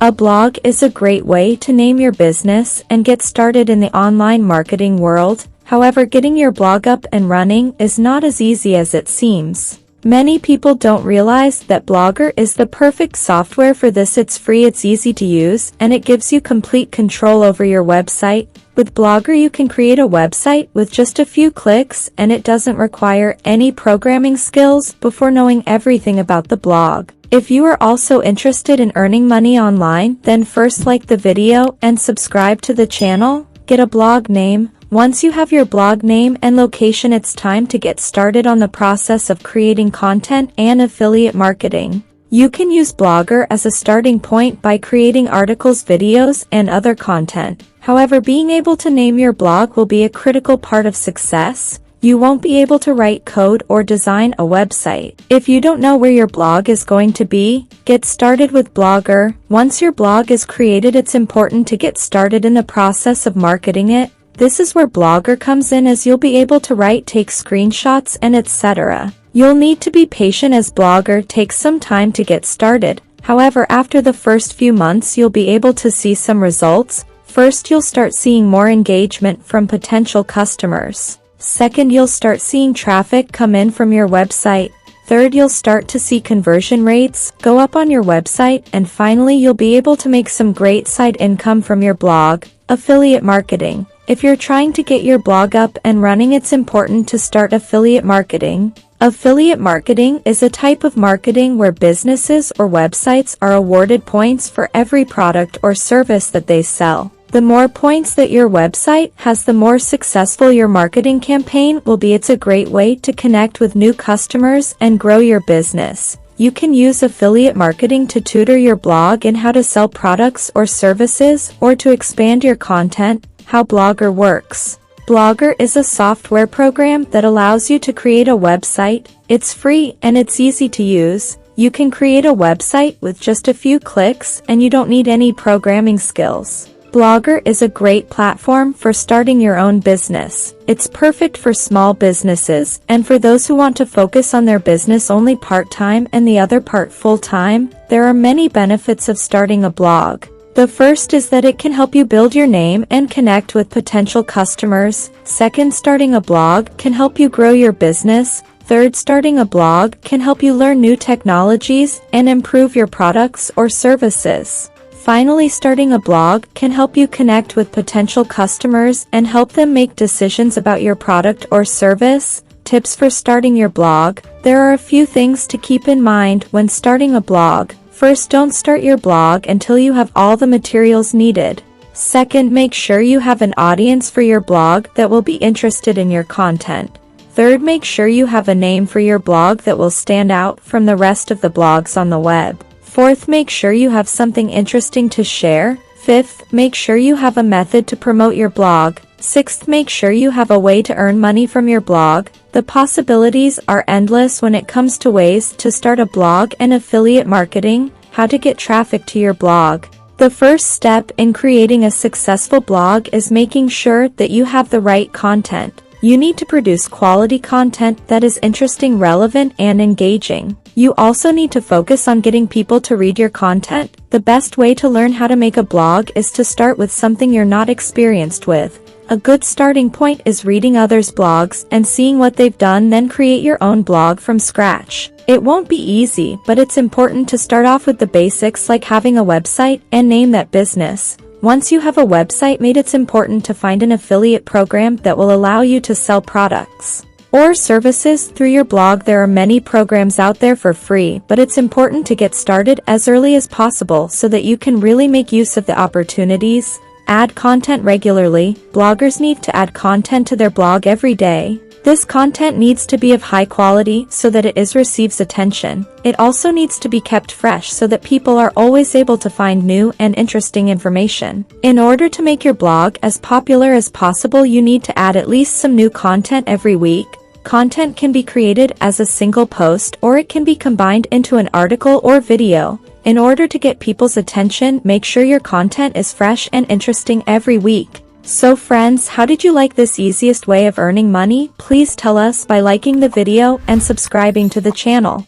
A blog is a great way to name your business and get started in the online marketing world. However, getting your blog up and running is not as easy as it seems. Many people don't realize that Blogger is the perfect software for this. It's free, it's easy to use, and it gives you complete control over your website. With Blogger you can create a website with just a few clicks, and it doesn't require any programming skills before knowing everything about the blog. If you are also interested in earning money online, then first like the video and subscribe to the channel. Get a blog name. Once you have your blog name and location, it's time to get started on the process of creating content and affiliate marketing. You can use Blogger as a starting point by creating articles, videos, and other content. However, being able to name your blog will be a critical part of success. You won't be able to write code or design a website if you don't know where your blog is going to be. Get started with Blogger. Once your blog is created, it's important to get started in the process of marketing it. This is where Blogger comes in, as you'll be able to write, take screenshots, and etc. You'll need to be patient as Blogger takes some time to get started. However, after the first few months you'll be able to see some results. First, you'll start seeing more engagement from potential customers. Second, you'll start seeing traffic come in from your website. Third, you'll start to see conversion rates go up on your website. And finally, you'll be able to make some great side income from your blog. Affiliate marketing. If you're trying to get your blog up and running, it's important to start affiliate marketing. Affiliate marketing is a type of marketing where businesses or websites are awarded points for every product or service that they sell. The more points that your website has, the more successful your marketing campaign will be. It's a great way to connect with new customers and grow your business. You can use affiliate marketing to tutor your blog in how to sell products or services, or to expand your content. How Blogger works. Blogger is a software program that allows you to create a website. It's free and it's easy to use. You can create a website with just a few clicks, and you don't need any programming skills. Blogger is a great platform for starting your own business. It's perfect for small businesses and for those who want to focus on their business only part-time and the other part full-time. There are many benefits of starting a blog. The first is that it can help you build your name and connect with potential customers. Second, starting a blog can help you grow your business. Third, starting a blog can help you learn new technologies and improve your products or services. Finally, starting a blog can help you connect with potential customers and help them make decisions about your product or service. Tips for starting your blog. There are a few things to keep in mind when starting a blog. First, don't start your blog until you have all the materials needed. Second, make sure you have an audience for your blog that will be interested in your content. Third, make sure you have a name for your blog that will stand out from the rest of the blogs on the web. Fourth, make sure you have something interesting to share. Fifth, make sure you have a method to promote your blog. Sixth, make sure you have a way to earn money from your blog. The possibilities are endless when it comes to ways to start a blog and affiliate marketing. How to get traffic to your blog. The first step in creating a successful blog is making sure that you have the right content. You need to produce quality content that is interesting, relevant, and engaging. You also need to focus on getting people to read your content. The best way to learn how to make a blog is to start with something you're not experienced with. A good starting point is reading others' blogs and seeing what they've done, then create your own blog from scratch. It won't be easy, but it's important to start off with the basics, like having a website and name that business. Once you have a website made, it's important to find an affiliate program that will allow you to sell products or services through your blog. There are many programs out there for free, but it's important to get started as early as possible so that you can really make use of the opportunities. Add content regularly. Bloggers need to add content to their blog every day. This content needs to be of high quality so that it receives attention. It also needs to be kept fresh so that people are always able to find new and interesting information. In order to make your blog as popular as possible, you need to add at least some new content every week. Content can be created as a single post, or it can be combined into an article or video. In order to get people's attention, make sure your content is fresh and interesting every week. So friends, how did you like this easiest way of earning money? Please tell us by liking the video and subscribing to the channel.